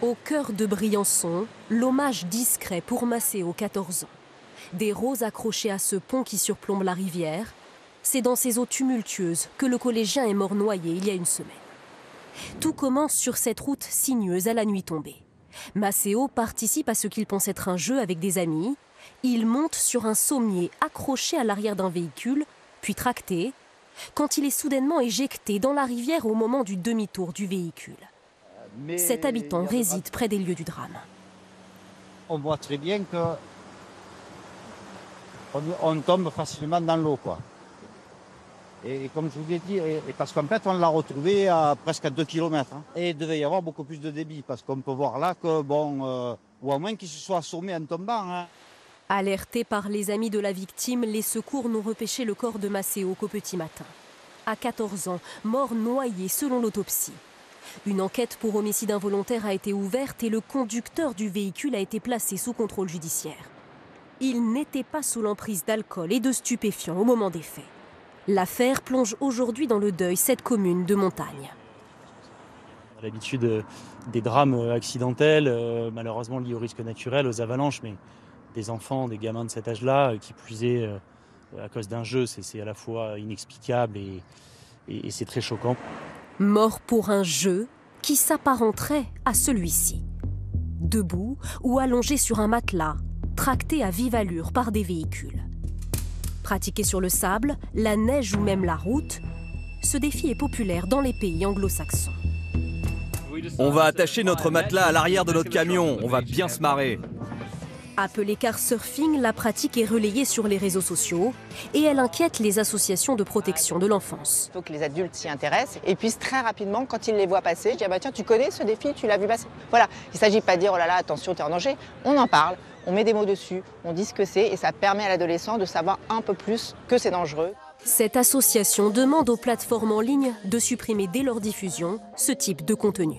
Au cœur de Briançon, l'hommage discret pour Maceo, 14 ans. Des roses accrochées à ce pont qui surplombe la rivière. C'est dans ces eaux tumultueuses que le collégien est mort noyé il y a une semaine. Tout commence sur cette route sinueuse à la nuit tombée. Maceo participe à ce qu'il pense être un jeu avec des amis. Il monte sur un sommier accroché à l'arrière d'un véhicule, puis tracté, quand il est soudainement éjecté dans la rivière au moment du demi-tour du véhicule. Cet habitant réside près des lieux du drame. On voit très bien qu'on tombe facilement dans l'eau, quoi. Et comme je vous l'ai dit, parce qu'en fait, on l'a retrouvé à presque à 2 km. Hein. Et il devait y avoir beaucoup plus de débit, parce qu'on peut voir là que, ou à moins qu'il se soit assommé en tombant. Hein. Alertés par les amis de la victime, les secours n'ont repêché le corps de Maceo qu'au petit matin. À 14 ans, mort noyé selon l'autopsie. Une enquête pour homicide involontaire a été ouverte et le conducteur du véhicule a été placé sous contrôle judiciaire. Il n'était pas sous l'emprise d'alcool et de stupéfiants au moment des faits. L'affaire plonge aujourd'hui dans le deuil cette commune de montagne. On a l'habitude des drames accidentels, malheureusement liés aux risques naturels, aux avalanches, mais des enfants, des gamins de cet âge-là, qui plus est à cause d'un jeu, c'est à la fois inexplicable et c'est très choquant. Mort pour un jeu qui s'apparenterait à celui-ci. Debout ou allongé sur un matelas, tracté à vive allure par des véhicules. Pratiqué sur le sable, la neige ou même la route, ce défi est populaire dans les pays anglo-saxons. On va attacher notre matelas à l'arrière de notre camion, on va bien se marrer. Appelée car surfing, la pratique est relayée sur les réseaux sociaux et elle inquiète les associations de protection de l'enfance. Il faut que les adultes s'y intéressent et puissent très rapidement, quand ils les voient passer, dire bah tiens, tu connais ce défi, tu l'as vu passer. Voilà, il ne s'agit pas de dire oh là là, attention, tu es en danger. On en parle, on met des mots dessus, on dit ce que c'est et ça permet à l'adolescent de savoir un peu plus que c'est dangereux. Cette association demande aux plateformes en ligne de supprimer dès leur diffusion ce type de contenu.